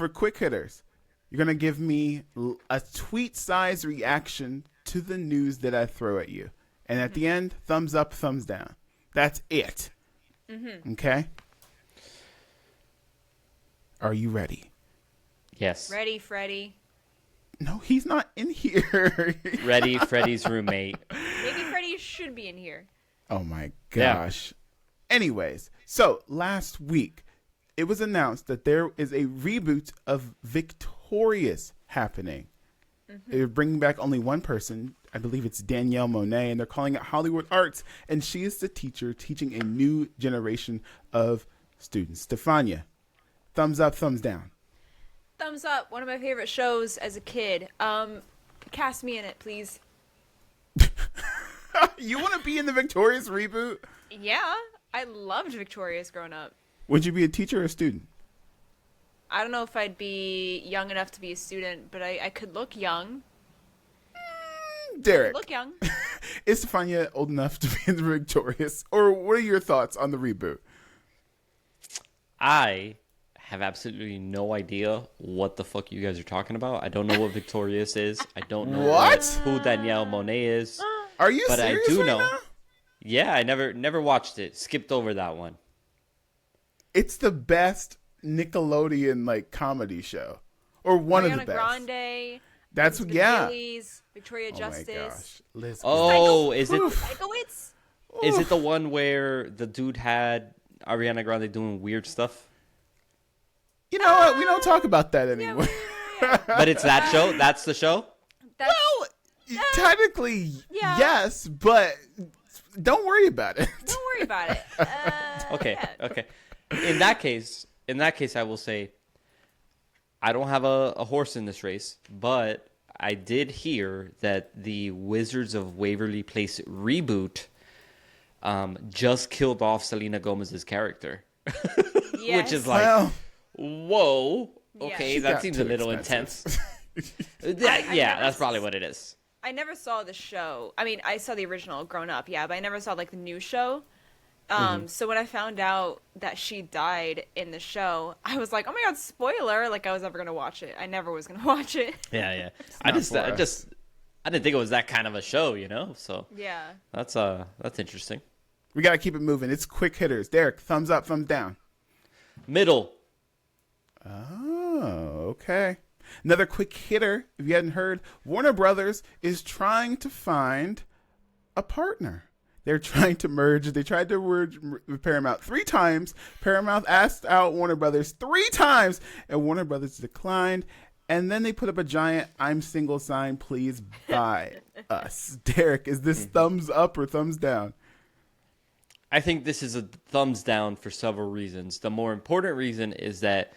for quick hitters, you're going to give me a tweet-sized reaction to the news that I throw at you. And at the end, thumbs up, thumbs down. That's it. Okay? Are you ready? Yes. Ready, Freddy. No, he's not in here. Ready, Freddy's roommate. Maybe Freddy should be in here. Oh my gosh. Yeah. Anyways, so last week it was announced that there is a reboot of Victorious happening. They're bringing back only one person. I believe it's Danielle Monet, and they're calling it Hollywood Arts. And she is the teacher teaching a new generation of students. Stefania, thumbs up, thumbs down. Thumbs up. One of my favorite shows as a kid. Cast me in it, please. You want to be in the Victorious reboot? Yeah, I loved Victorious growing up. Would you be a teacher or a student? I don't know if I'd be young enough to be a student, but I could look young. Derek. Look young. Is Stefania old enough to be in the Victorious? Or what are your thoughts on the reboot? I have absolutely no idea what the fuck you guys are talking about. I don't know what Victorious is. I don't know who Danielle Monet is. Are you but serious I do right know. now? Yeah, I never watched it. Skipped over that one. It's the best Nickelodeon like comedy show, or one Ariana of the best. Grande. That's Elizabeth yeah. Gillies, Victoria Justice. Oh my gosh, Liz. Oh, is it Psychowitz. is it the one where the dude had Ariana Grande doing weird stuff? You know what? We don't talk about that anymore. But it's that show. That's the show. Well, technically, yes, but don't worry about it. Don't worry about it. Okay. Okay. In that case, I will say I don't have a horse in this race, but I did hear that the Wizards of Waverly Place reboot just killed off Selena Gomez's character, which is like, Well, whoa, okay, She that got seems too a little expensive. intense. I Yeah, never that's probably what it is. I never saw the show. I mean, I saw the original grown up, yeah, but I never saw like the new show. So when I found out that she died in the show, I was like, "Oh my god, spoiler!" Like I was never gonna watch it. I never was gonna watch it. Yeah. not I for didn't think it was that kind of a show, you know. So Yeah. that's interesting. we gotta keep it moving. It's quick hitters. Derek, thumbs up, thumbs down. Middle. Oh, okay. Another quick hitter. If you hadn't heard, Warner Brothers is trying to find a partner. They're trying to merge. They tried to merge with Paramount 3 times. Paramount asked out Warner Brothers 3 times, and Warner Brothers declined. And then they put up a giant "I'm single" sign. Please buy us. Derek, is this thumbs up or thumbs down? I think this is a thumbs down for several reasons. The more important reason is that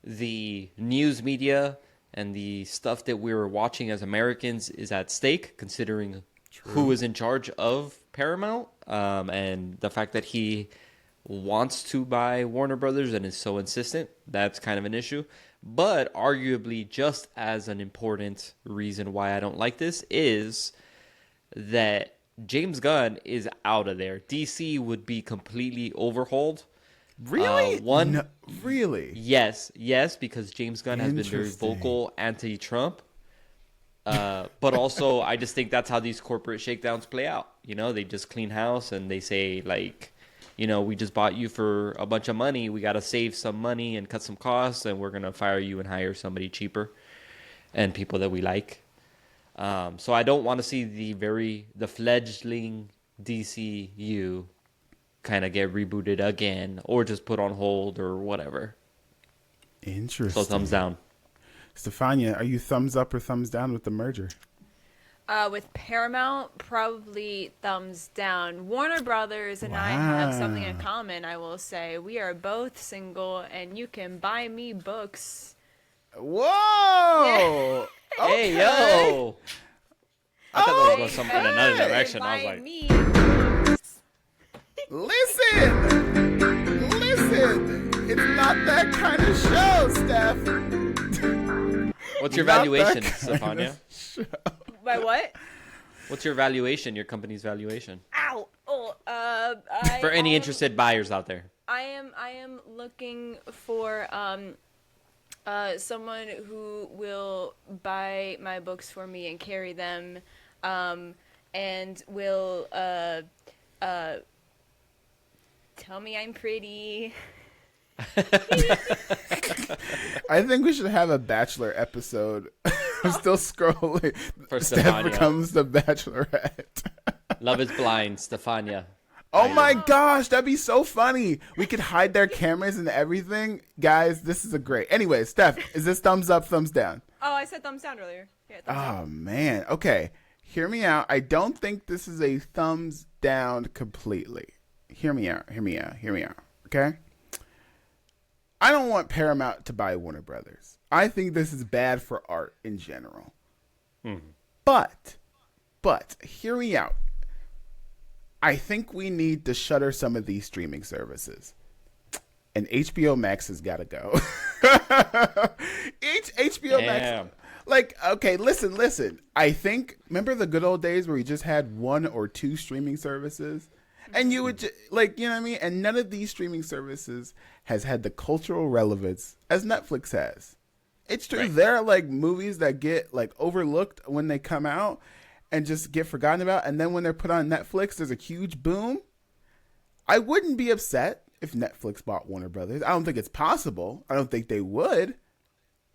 the news media and the stuff that we were watching as Americans is at stake, considering who is in charge of Paramount, and the fact that he wants to buy Warner Brothers and is so insistent. That's kind of an issue. But arguably just as an important reason why I don't like this is that James Gunn is out of there. DC would be completely overhauled. Really? No, really? Yes, because James Gunn has been very Interesting. vocal anti-Trump. But also, I just think that's how these corporate shakedowns play out. You know, they just clean house and they say, like, you know, we just bought you for a bunch of money. We got to save some money and cut some costs, and we're going to fire you and hire somebody cheaper and people that we like. So I don't want to see the fledgling DCU kind of get rebooted again or just put on hold or whatever. Interesting. So thumbs down. Stefania, are you thumbs up or thumbs down with the merger? With Paramount, probably thumbs down. Warner Brothers and I have something in common, I will say. We are both single, and you can buy me books. Whoa! Hey, yo! I thought that was going something in another direction. I was like, Me. Listen! It's not that kind of show, Steph. what's your Not valuation, that kind Stefania? of show. By what? What's your valuation, your company's valuation? Ow! Oh, For any interested buyers out there. I am looking for Someone who will buy my books for me and carry them, and will tell me I'm pretty. I think we should have a Bachelor episode. I'm still scrolling. For Steph Stefania. becomes the Bachelorette. Love is Blind, Stefania. Oh my gosh, that'd be so funny. We could hide their cameras and everything. Guys, this is a great. Anyway, Steph, is this thumbs up, thumbs down? Oh, I said thumbs down earlier. Yeah, thumbs down. Oh man. Okay. Hear me out. I don't think this is a thumbs down completely. Hear me out. Okay? I don't want Paramount to buy Warner Brothers. I think this is bad for art in general. But hear me out. I think we need to shutter some of these streaming services. And HBO Max has got to go. HBO Max. Like, okay, listen. I think, remember the good old days where we just had 1 or 2 streaming services? And you would, like, you know what I mean? And none of these streaming services has had the cultural relevance as Netflix has. It's true. Right. There are, like, movies that get, like, overlooked when they come out and just get forgotten about. And then when they're put on Netflix, there's a huge boom. I wouldn't be upset if Netflix bought Warner Brothers. I don't think it's possible. I don't think they would.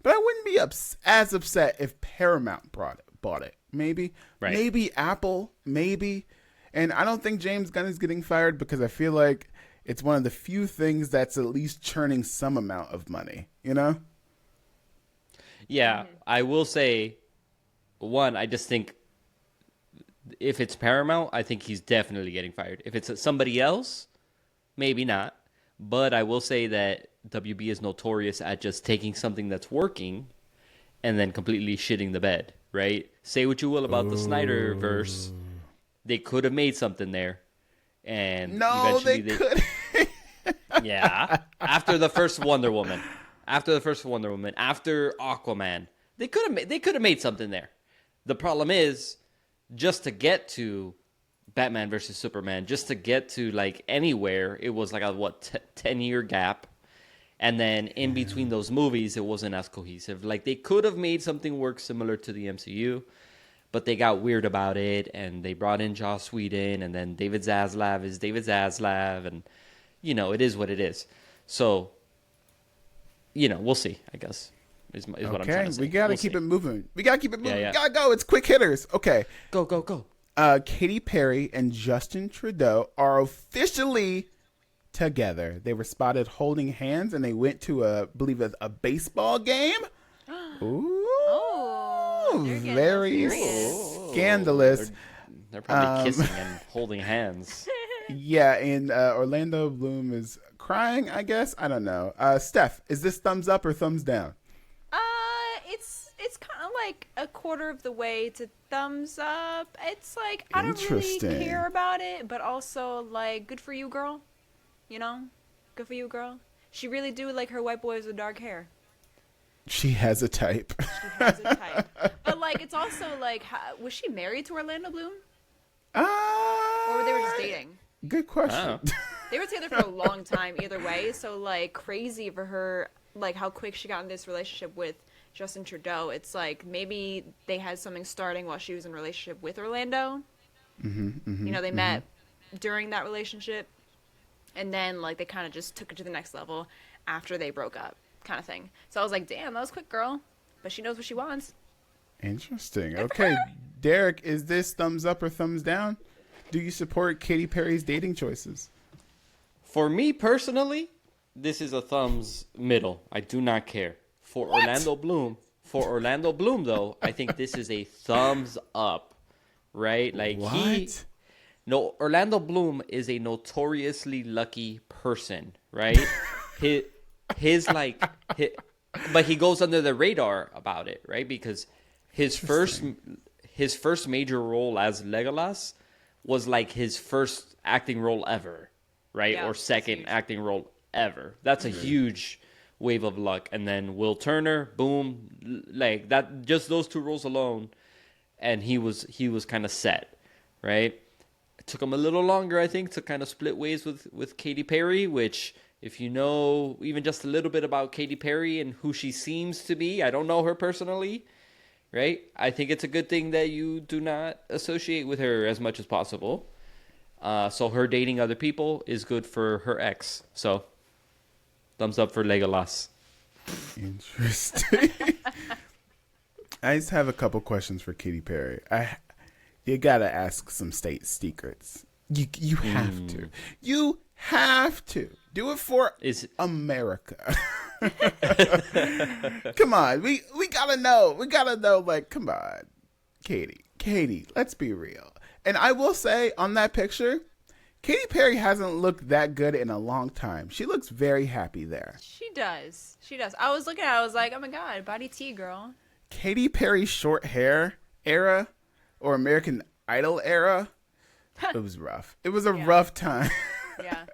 But I wouldn't be as upset if Paramount bought it. Maybe. Right. Maybe Apple. Maybe. And I don't think James Gunn is getting fired because I feel like it's one of the few things that's at least churning some amount of money, you know? Yeah, I will say, one, I just think if it's Paramount, I think he's definitely getting fired. If it's somebody else, maybe not. But I will say that WB is notorious at just taking something that's working and then completely shitting the bed, right? Say what you will about the Snyderverse. They could have made something there. And no, eventually they could. Yeah. After the first Wonder Woman. After Aquaman. They could have made something there. The problem is, just to get to Batman versus Superman, just to get to, like, anywhere, it was like a, 10-year gap. And then in between those movies, it wasn't as cohesive. Like, they could have made something work similar to the MCU, but they got weird about it, and they brought in Joss Whedon, and then David Zaslav is David Zaslav, and, you know, it is what it is. So, you know, we'll see, I guess, is what I'm trying to say. We got to keep it moving. We got to keep it moving. Yeah. We got to go. It's quick hitters. Okay. Go. Katy Perry and Justin Trudeau are officially together. They were spotted holding hands, and they went to I believe a baseball game. Ooh. Very scandalous. They're probably kissing and holding hands. Yeah, and Orlando Bloom is crying, I guess. I don't know. Steph, is this thumbs up or thumbs down? It's kind of like a quarter of the way to thumbs up. It's like, I don't really care about it, but also, like, good for you, girl. You know? Good for you, girl. She really do like her white boys with dark hair. She has a type. But, like, it's also, like, was she married to Orlando Bloom? Or they were just dating? Good question. They were together for a long time either way, so, like, crazy for her, like, how quick she got in this relationship with Justin Trudeau. It's like maybe they had something starting while she was in a relationship with Orlando. You know, they met during that relationship, and then, like, they kind of just took it to the next level after they broke up, kind of thing. So I was like, damn, that was quick, girl. But she knows what she wants. Interesting. Okay, Derek, is this thumbs up or thumbs down? Do you support Katy Perry's dating choices? For me personally, this is a thumbs middle. I do not care. For Orlando Bloom, though, I think this is a thumbs up, right? Like, Orlando Bloom is a notoriously lucky person, right? But he goes under the radar about it, right? Because his first major role as Legolas was like his first acting role ever, right? Yeah, or second acting role ever. That's a huge wave of luck. And then Will Turner, boom, like that. Just those 2 roles alone, and he was kind of set, right? It took him a little longer, I think, to kind of split ways with Katy Perry, which if you know even just a little bit about Katy Perry and who she seems to be, I don't know her personally, right? I think it's a good thing that you do not associate with her as much as possible. So her dating other people is good for her ex. So thumbs up for Legolas. Interesting. I just have a couple questions for Katy Perry. You gotta ask some state secrets. You have to. You have to do it for America. Come on, we gotta know. We gotta know. Like, come on, Katy. Let's be real. And I will say on that picture, Katy Perry hasn't looked that good in a long time. She looks very happy there. She does. I was looking at it, I was like, oh my God, body T, girl. Katy Perry's short hair era or American Idol era, it was rough. It was a rough time. Yeah.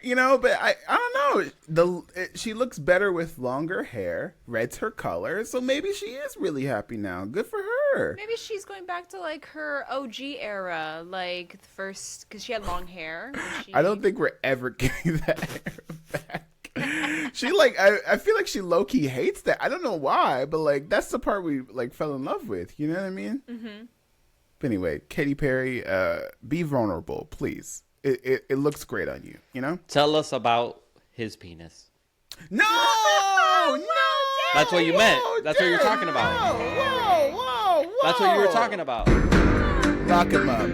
You know, but I don't know. She looks better with longer hair, red's her color, so maybe she is really happy now. Good for her. Maybe she's going back to like her OG era, like the first, because she had long hair. I don't think we're ever getting that hair back. She I feel like she low-key hates that. I don't know why, but like that's the part we like fell in love with. You know what I mean? Mm-hmm. But anyway, Katy Perry, be vulnerable, please. It looks great on you, you know? Tell us about his penis. No! That's what you meant. That's what you're talking about. Whoa. That's what you were talking about. Lock him up.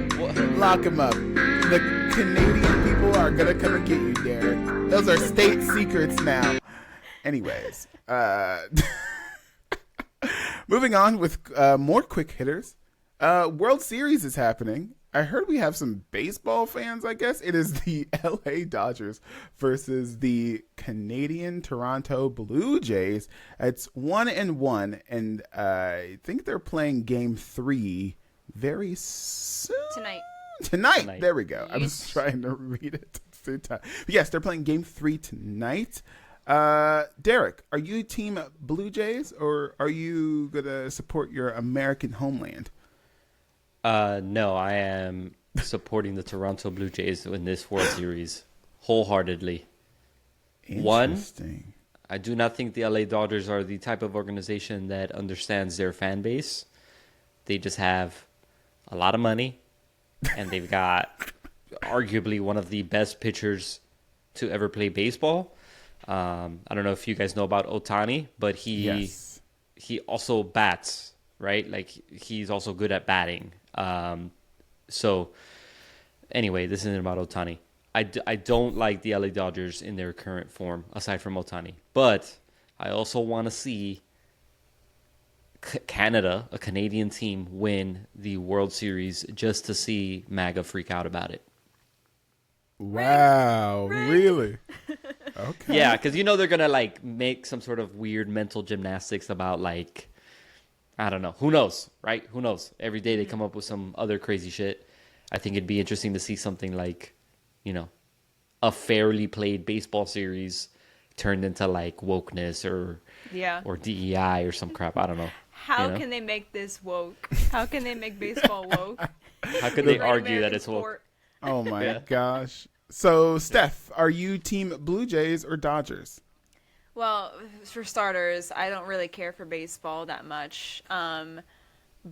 Lock him up. The Canadian people are going to come and get you, Derek. Those are state secrets now. Anyways. Moving on with more quick hitters. World Series is happening. I heard we have some baseball fans, I guess. It is the LA Dodgers versus the Canadian Toronto Blue Jays. It's 1-1, and I think they're playing game 3 very soon. Tonight. There we go. I was trying to read it at the same time. But yes, they're playing game 3 tonight. Derek, are you team Blue Jays, or are you going to support your American homeland? No, I am supporting the Toronto Blue Jays in this World Series wholeheartedly. Interesting. I do not think the LA Dodgers are the type of organization that understands their fan base. They just have a lot of money, and they've got arguably one of the best pitchers to ever play baseball. I don't know if you guys know about Ohtani, but he also bats, right? Like, he's also good at batting. So anyway, this isn't about Ohtani. I don't like the LA Dodgers in their current form, aside from Ohtani. But I also want to see Canada, a Canadian team, win the World Series just to see MAGA freak out about it. Wow, really? Okay. Yeah, because they're going to like make some sort of weird mental gymnastics about like, I don't know. Who knows, right? Who knows? Every day they come up with some other crazy shit. I think it'd be interesting to see something like, a fairly played baseball series turned into like wokeness or DEI or some crap. I don't know. How can they make this woke? How can they make baseball woke? How could they argue that it's woke? Oh my gosh. So, Steph, are you team Blue Jays or Dodgers? Well, for starters, I don't really care for baseball that much, but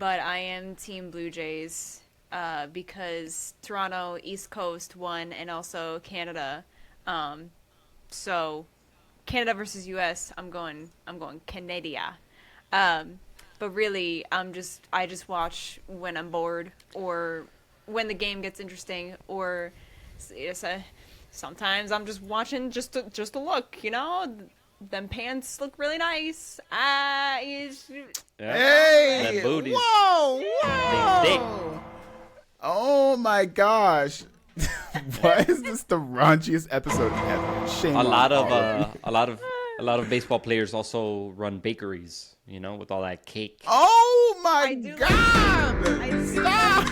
I am team Blue Jays because Toronto, East Coast won, and also Canada. So Canada versus U.S., I'm going Canada. But really, I just watch when I'm bored or when the game gets interesting, or sometimes I'm just watching just to look, Them pants look really nice. Hey! That booty. Whoa! Oh my gosh! Why is this the raunchiest episode ever? Shame a lot of baseball players also run bakeries, with all that cake. Oh my God! Stop!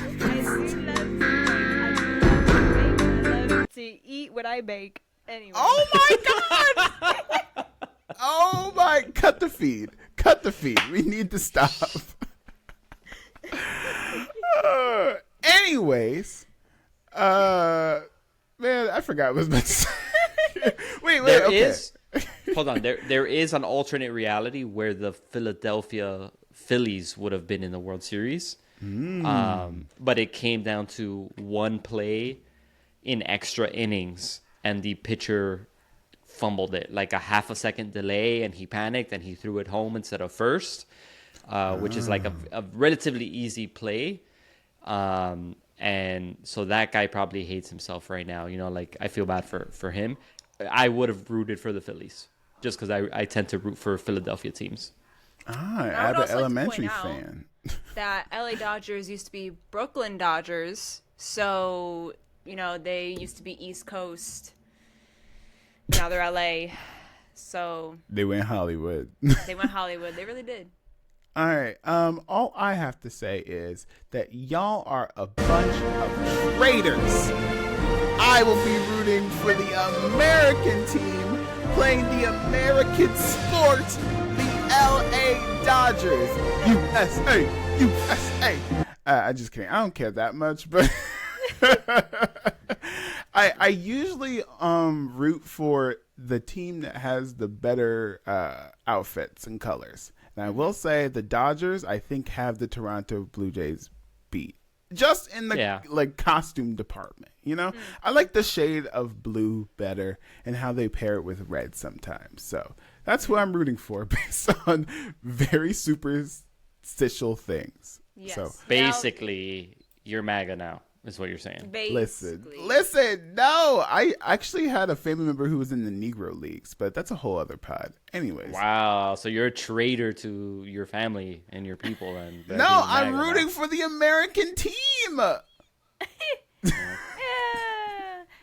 I love to eat what I bake. Anyway. Oh my God! Oh my! Cut the feed. We need to stop. Anyways, man, I forgot what I was about to say. Wait, There okay. is, hold on. There is an alternate reality where the Philadelphia Phillies would have been in the World Series, but it came down to one play in extra innings, and the pitcher fumbled it, like a half a second delay, and he panicked and he threw it home instead of first, which is like a relatively easy play. And so that guy probably hates himself right now. You know, like I feel bad for him. I would have rooted for the Phillies just because I tend to root for Philadelphia teams. Ah, I would Abbott also like to Elementary point out fan. that LA Dodgers used to be Brooklyn Dodgers, so you know they used to be East Coast. Now they're LA, so They went Hollywood. they went Hollywood. They really did. All right. All I have to say is that y'all are a bunch of traitors. I will be rooting for the American team playing the American sport, the LA Dodgers. USA, USA. I just kidding. I don't care that much, but I usually root for the team that has the better outfits and colors. And I will say the Dodgers, I think, have the Toronto Blue Jays beat. Just in the like costume department, you know? I like the shade of blue better and how they pair it with red sometimes. So that's who I'm rooting for based on very superstitious things. Yes. So Basically, you're MAGA now, is what you're saying. listen. No, I actually had a family member who was in the Negro Leagues, but that's a whole other pod. Anyways. Wow, so you're a traitor to your family and your people. And No, I'm rooting for the American team. Yeah.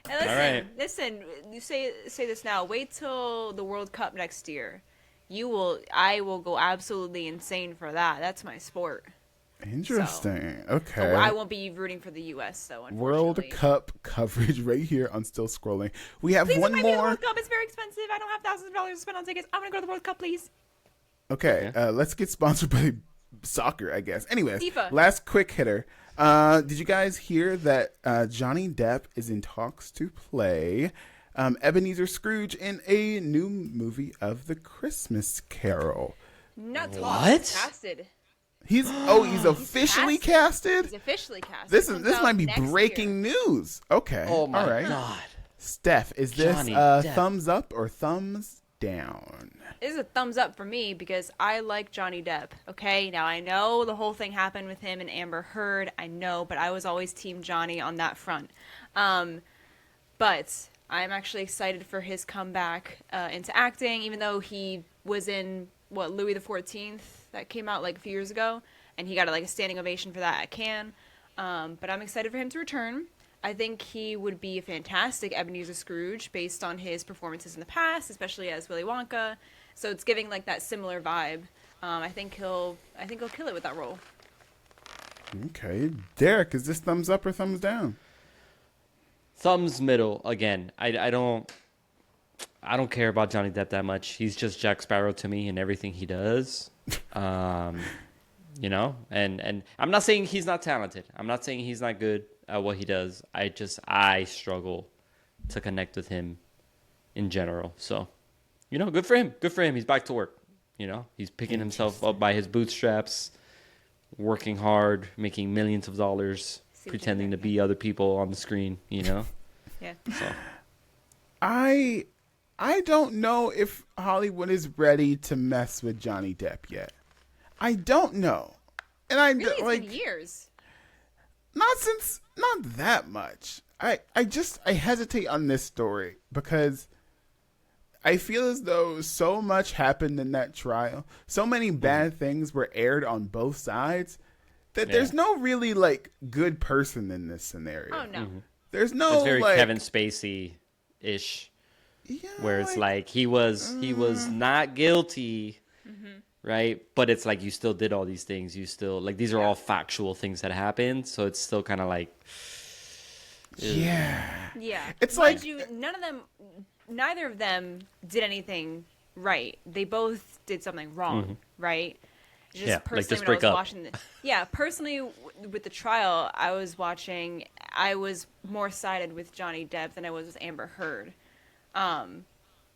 And listen, All right. listen. You say this now. Wait till the World Cup next year. I will go absolutely insane for that. That's my sport. Interesting. So, Okay. I won't be rooting for the U.S. though. World Unfortunately. Cup coverage right here on Still Scrolling. We have Please one invite me to the more. World Cup. It's very expensive. I don't have thousands of dollars to spend on tickets. I want to go to the World Cup, please. Okay, let's get sponsored by soccer, I guess. Anyways, FIFA. last quick hitter. Did you guys hear that Johnny Depp is in talks to play Ebenezer Scrooge in a new movie of The Christmas Carol? Not What? talks, casted. He's officially casted. He's officially casted. This Comes might out be next breaking year. news. Okay. Oh my all right. God. Steph, is this Johnny Depp. thumbs up or thumbs down? This is a thumbs up for me because I like Johnny Depp. Okay, now I know the whole thing happened with him and Amber Heard. I know, but I was always Team Johnny on that front. But I'm actually excited for his comeback into acting, even though he was in Louis the 14th that came out like a few years ago, and he got like a standing ovation for that at Cannes. But I'm excited for him to return. I think he would be a fantastic Ebenezer Scrooge based on his performances in the past, especially as Willy Wonka. So it's giving like that similar vibe. I think he'll kill it with that role. Okay, Derek, is this thumbs up or thumbs down? Thumbs middle again. I don't care about Johnny Depp that much. He's just Jack Sparrow to me in everything he does. You know, and I'm not saying he's not talented. I'm not saying he's not good at what he does. I struggle to connect with him in general. So, you know, good for him. Good for him. He's back to work. You know, he's picking himself up by his bootstraps, working hard, making millions of dollars, pretending to be other people on the screen, you know? Yeah. So. I don't know if Hollywood is ready to mess with Johnny Depp yet. I don't know. And I Really, it's like been years. not that much. I hesitate on this story because I feel as though so much happened in that trial. So many bad things were aired on both sides that there's no really like good person in this scenario. Oh no. There's no It's very like Kevin Spacey-ish, yeah, where it's like he was not guilty, right? But it's like you still did all these things. You still like these are all factual things that happened. So it's still kind of like yeah. Yeah. It's Mind like- you, neither of them did anything right. They both did something wrong, right? Just Yeah, like, personally just when break I was up. watching personally with the trial I was watching, I was more sided with Johnny Depp than I was with Amber Heard.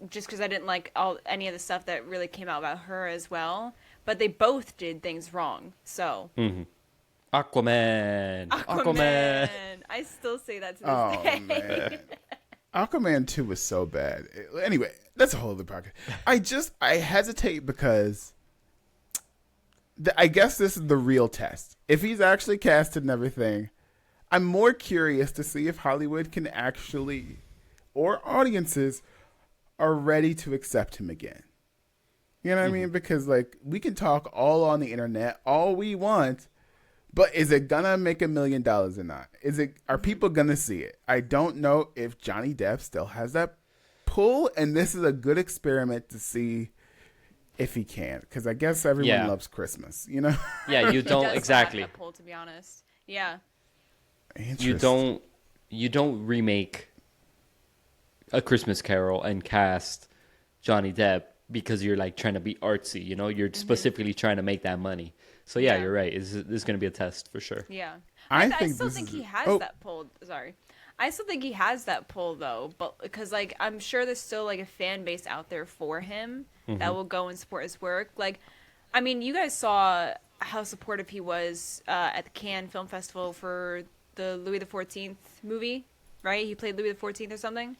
just because I didn't like any of the stuff that really came out about her as well. But they both did things wrong. So Aquaman. I still say that to this Oh day. man, Aquaman 2 was so bad. Anyway, that's a whole other podcast. I hesitate because I guess this is the real test. If he's actually casted and everything, I'm more curious to see if Hollywood can actually, or audiences, are ready to accept him again. You know what I mean? Because like we can talk all on the internet all we want, but is it gonna make $1 million or not? Are people gonna see it? I don't know if Johnny Depp still has that pull, and this is a good experiment to see if he can. Because I guess everyone loves Christmas, you know? Yeah, you He don't does exactly. have that pull, to be honest. Yeah. You don't remake A Christmas Carol and cast Johnny Depp because you're like trying to be artsy, you know? You're specifically trying to make that money. So yeah, you're right. This is going to be a test for sure. Yeah. I still think he has that pull. Sorry. I still think he has that pull though, but because like I'm sure there's still like a fan base out there for him that will go and support his work. Like, I mean, you guys saw how supportive he was at the Cannes Film Festival for the Louis XIV movie, right? He played Louis XIV or something.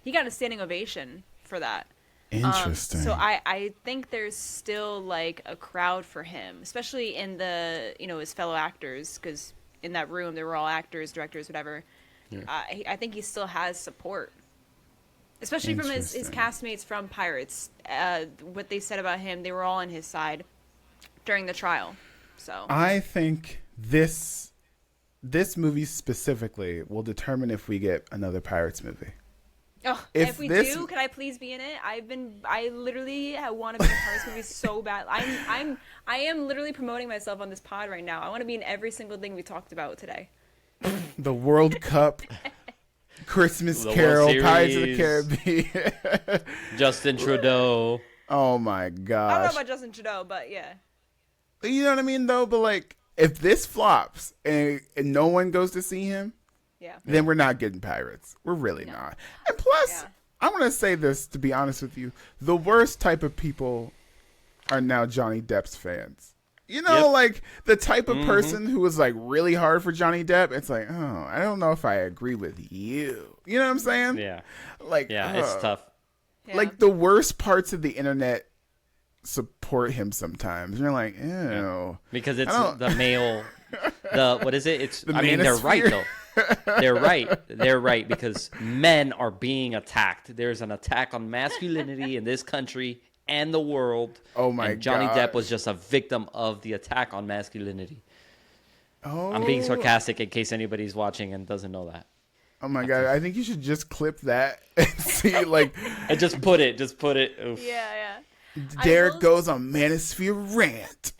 He got a standing ovation for that. Interesting. So I think there's still like a crowd for him, especially in the, his fellow actors, because in that room there were all actors, directors, whatever. Yeah. I think he still has support, especially from his castmates from Pirates. What they said about him, they were all on his side during the trial. So I think this movie specifically will determine if we get another Pirates movie. Oh, if we do, can I please be in it? I literally want to be in a Pirates movie so bad. I am literally promoting myself on this pod right now. I want to be in every single thing we talked about today. The World Cup, Christmas The Carol, World Pirates of the Series. Caribbean. Justin Trudeau. Oh my I don't gosh. know about Justin Trudeau, but yeah. You know what I mean though? But like, if this flops and no one goes to see him, then we're not getting Pirates. We're really not. And plus, I'm going to say this, to be honest with you. The worst type of people are now Johnny Depp's fans. You know, like the type of person who was like really hard for Johnny Depp. It's like, oh, I don't know if I agree with you. You know what I'm saying? Yeah. Like, it's tough. Yeah. Like the worst parts of the internet support him sometimes. You're like, ew. Yeah. Because it's the male, what is it? It's, The I mean, they're right manosphere. though. They're right. They're right because men are being attacked. There's an attack on masculinity in this country and the world. Oh my and Johnny gosh. Depp was just a victim of the attack on masculinity. Oh. I'm being sarcastic in case anybody's watching and doesn't know that. Oh my God. I think you should just clip that and see like And just put it. Oof. Yeah. Derek goes on Manosphere rant.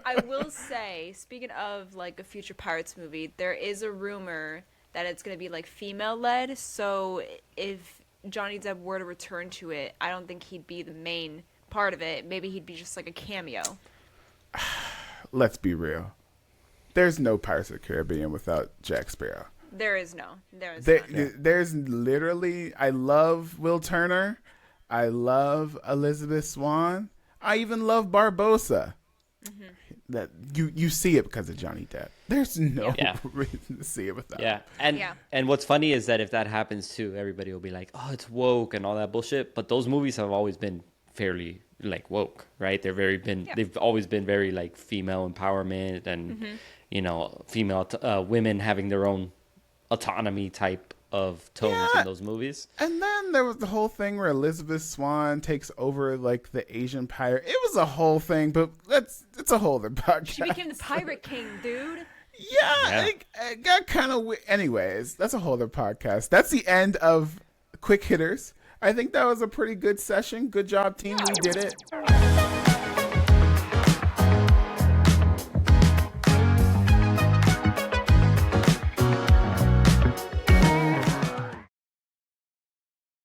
I will say, speaking of like a future Pirates movie, there is a rumor that it's going to be like female led. So if Johnny Depp were to return to it, I don't think he'd be the main part of it. Maybe he'd be just like a cameo. Let's be real. There's no Pirates of the Caribbean without Jack Sparrow. There's none. There's literally, I love Will Turner. I love Elizabeth Swann. I even love Barbossa. That you see it because of Johnny Depp. There's no reason to see it without. Yeah. And what's funny is that if that happens too, everybody will be like, "Oh, it's woke and all that bullshit." But those movies have always been fairly like woke, right? They've always been very like female empowerment and female women having their own autonomy type of tones in those movies. And then there was the whole thing where Elizabeth Swann takes over like the Asian pirate. It was a whole thing, but it's a whole other podcast. She became the pirate king, dude. Yeah. It got kind of anyways, that's a whole other podcast. That's the end of Quick Hitters. I think that was a pretty good session. Good job, team. We did it.